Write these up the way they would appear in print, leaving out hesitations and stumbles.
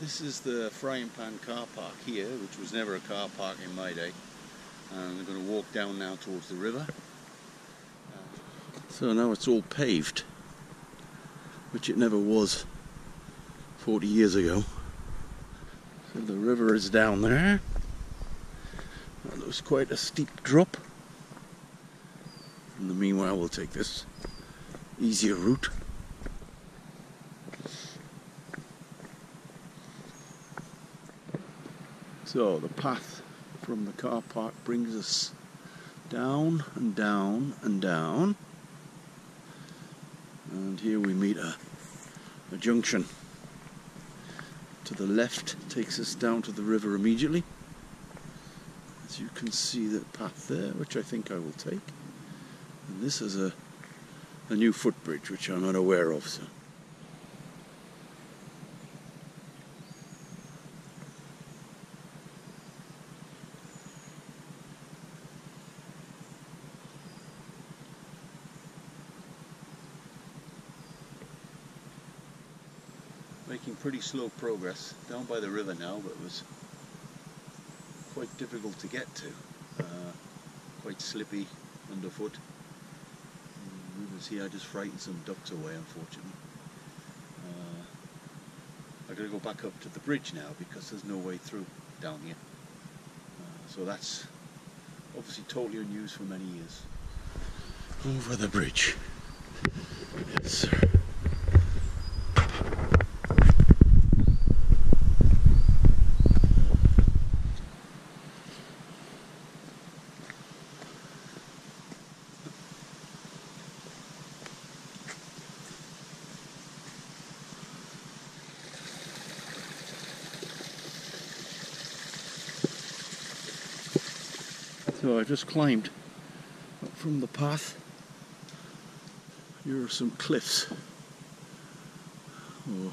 This is the frying pan car park here, which was never a car park in my day. And we're going to walk down now towards the river. So now it's all paved, which it never was 40 years ago. So the river is down there. And it was quite a steep drop. In the meanwhile, we'll take this easier route. So the path from the car park brings us down and down and down, and here we meet a junction. To the left takes us down to the river immediately. As you can see, the path there, which I think I will take. And this is a new footbridge, which I'm unaware of. So. Making pretty slow progress down by the river now, but it was quite difficult to get to. Quite slippy underfoot. You can see I just frightened some ducks away, unfortunately. I've got to go back up to the bridge now because there's no way through down here. So that's obviously totally unused for many years. Over the bridge. Yes, sir. So I just climbed up from the path. Here are some cliffs. Oh,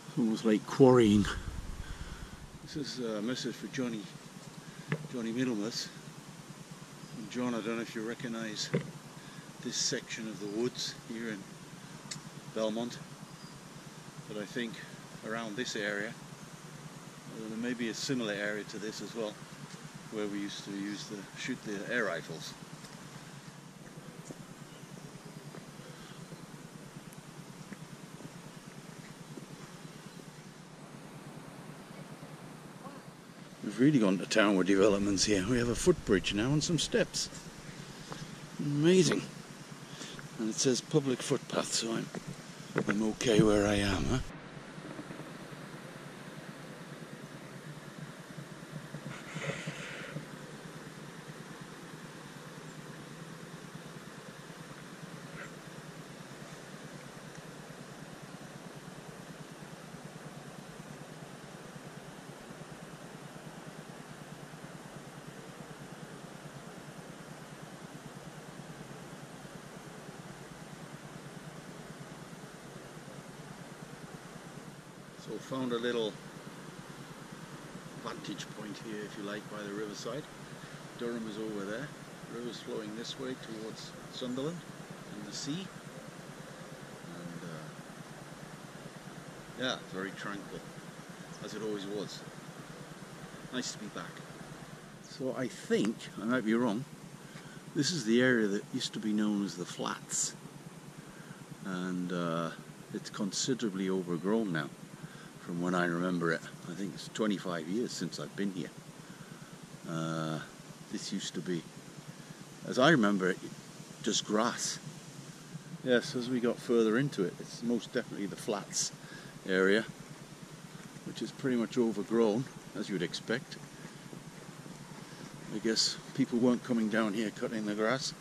it's almost like quarrying. This is a message for Johnny Middlemas. And John, I don't know if you recognise this section of the woods here in Belmont, but I think around this area, there may be a similar area to this as well, where we used to shoot the air rifles. We've really gone to town with developments here. We have a footbridge now and some steps. Amazing. And it says public footpath, so I'm okay where I am, huh? So found a little vantage point here, if you like, by the riverside. Durham is over there. The river's flowing this way towards Sunderland and the sea. And yeah, very tranquil, as it always was. Nice to be back. So I think, I might be wrong, this is the area that used to be known as the Flats. And it's considerably overgrown now. From when I remember it. I think it's 25 years since I've been here. This used to be, as I remember it, just grass. Yes, as we got further into it, it's most definitely the Flats area, which is pretty much overgrown, as you'd expect. I guess people weren't coming down here cutting the grass.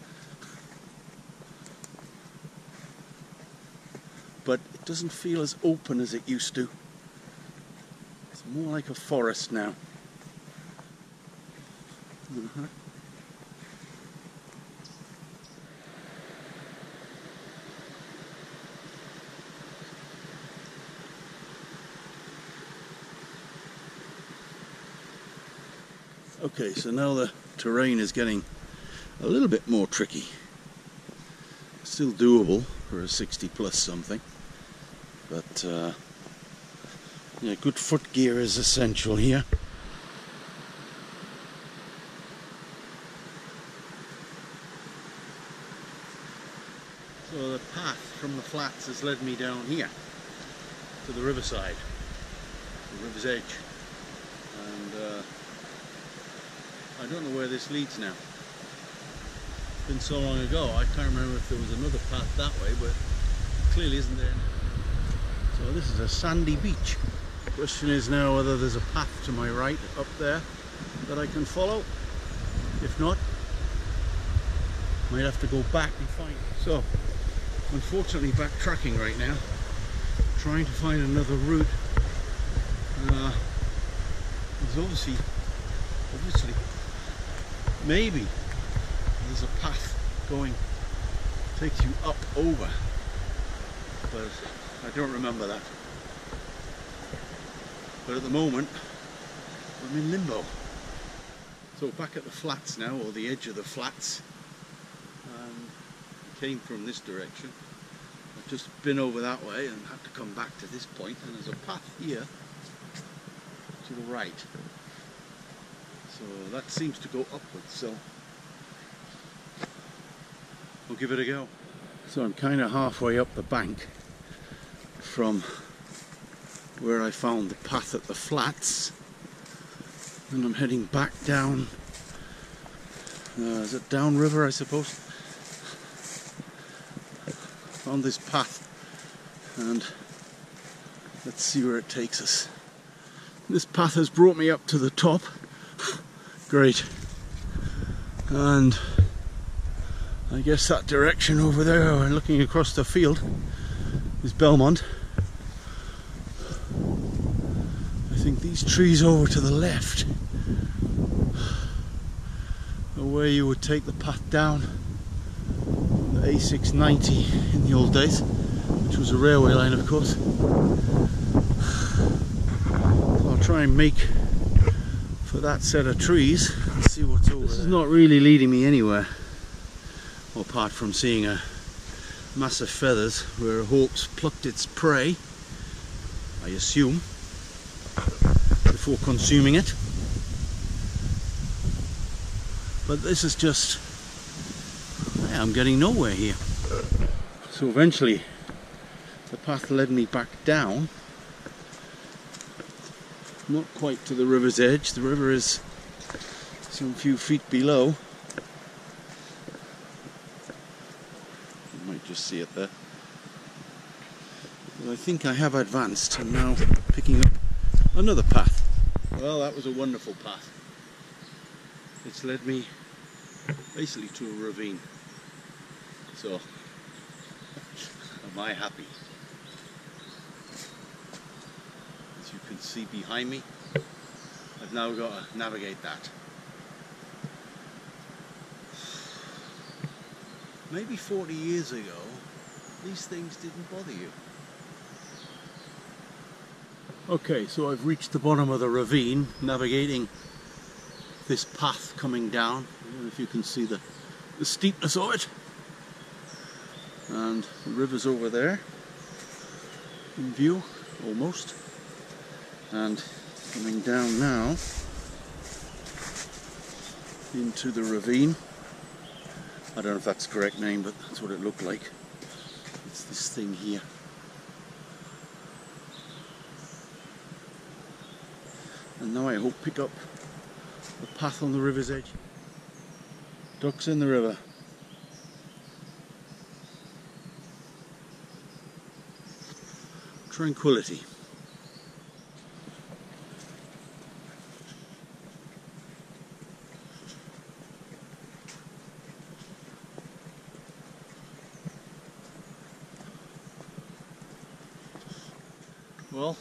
But it doesn't feel as open as it used to. More like a forest now. Okay, so now the terrain is getting a little bit more tricky. Still doable for a 60 plus something, but Yeah, good foot gear is essential here. So the path from the flats has led me down here to the riverside, the river's edge, and I don't know where this leads now. It's been so long ago, I can't remember if there was another path that way, but clearly isn't there. So this is a sandy beach. The question is now whether there's a path to my right up there that I can follow. If not, might have to go back and find it. So, unfortunately backtracking right now, trying to find another route. There's obviously, maybe there's a path going, takes you up over, but I don't remember that. But at the moment, I'm in limbo. So back at the flats now, or the edge of the flats, and came from this direction. I've just been over that way and had to come back to this point, and there's a path here to the right. So that seems to go upwards, so we'll give it a go. So I'm kind of halfway up the bank from where I found the path at the flats, and I'm heading back down, is it downriver I suppose? Found this path, and let's see where it takes us. This path has brought me up to the top. Great. And I guess that direction over there, looking across the field, is Belmont. I think these trees over to the left are where you would take the path down the A690 in the old days, which was a railway line of course. So I'll try and make for that set of trees and see what's over there. This is not really leading me anywhere, apart from seeing a mass of feathers where a hawk's plucked its prey, I assume, before consuming it. But this is just, I'm getting nowhere here. So eventually the path led me back down, not quite to the river's edge. The river is some few feet below. You might just see it there. But I think I have advanced and now picking up another path. Well, that was a wonderful path. It's led me basically to a ravine. So, am I happy? As you can see behind me, I've now got to navigate that. Maybe 40 years ago, these things didn't bother you. Okay, so I've reached the bottom of the ravine, navigating this path coming down. I don't know if you can see the steepness of it. And the river's over there in view, almost. And coming down now into the ravine. I don't know if that's the correct name, but that's what it looked like. It's this thing here. And now I hope pick up the path on the river's edge. Ducks in the river. Tranquility. Well,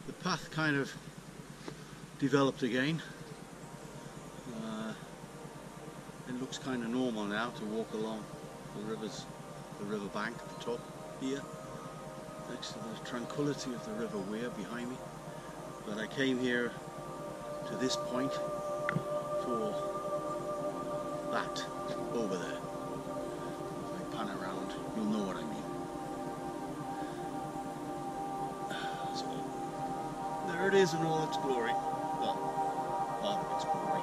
the path kind of developed again. It looks kind of normal now to walk along the river bank at the top here, next to the tranquility of the river Wear behind me. But I came here to this point for that over there. If I pan around, you'll know what I mean. So There it is in all its glory. Well, part of its glory.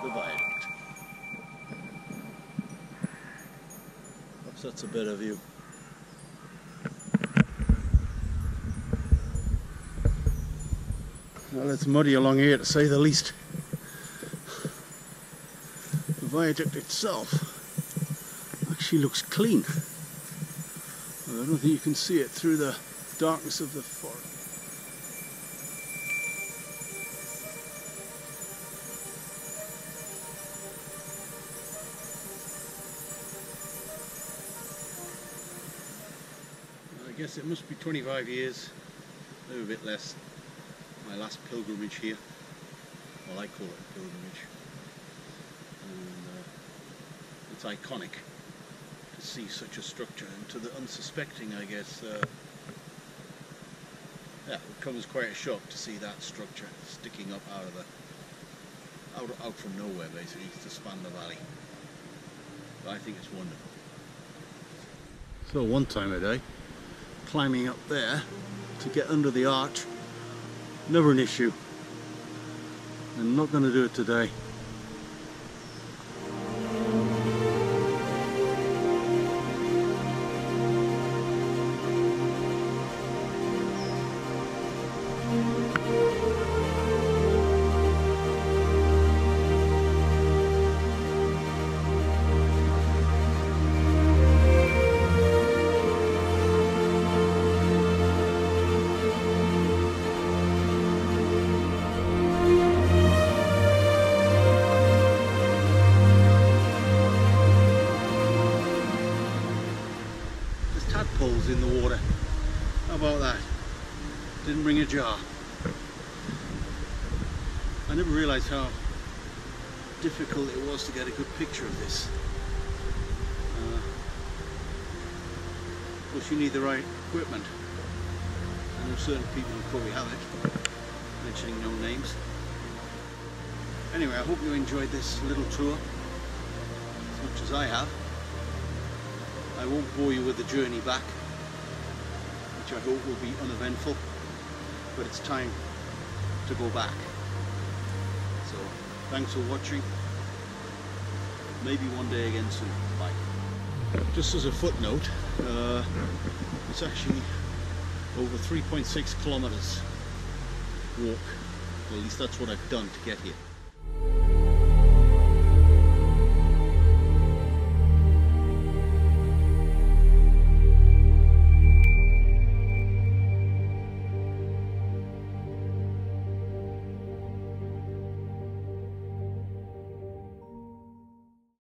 The viaduct. Perhaps that's a better view. Well, it's muddy along here to say the least. The viaduct itself actually looks clean. I don't think you can see it through the darkness of the forest. I guess it must be 25 years, maybe a bit less. My last pilgrimage here. Well, I call it a pilgrimage. And it's iconic to see such a structure, and to the unsuspecting, I guess, yeah, it would come as quite a shock to see that structure sticking up out of the out from nowhere, basically, to span the valley. But I think it's wonderful. So one time a day, climbing up there to get under the arch, never an issue. I'm not going to do it today. Tadpoles in the water. How about that? Didn't bring a jar. I never realised how difficult it was to get a good picture of this. Of course, you need the right equipment. I know certain people who probably have it, mentioning no names. Anyway, I hope you enjoyed this little tour as much as I have. I won't bore you with the journey back, which I hope will be uneventful, but it's time to go back. So, thanks for watching. Maybe one day again soon. Bye. Just as a footnote, it's actually over 3.6 kilometers walk. Well, at least that's what I've done to get here.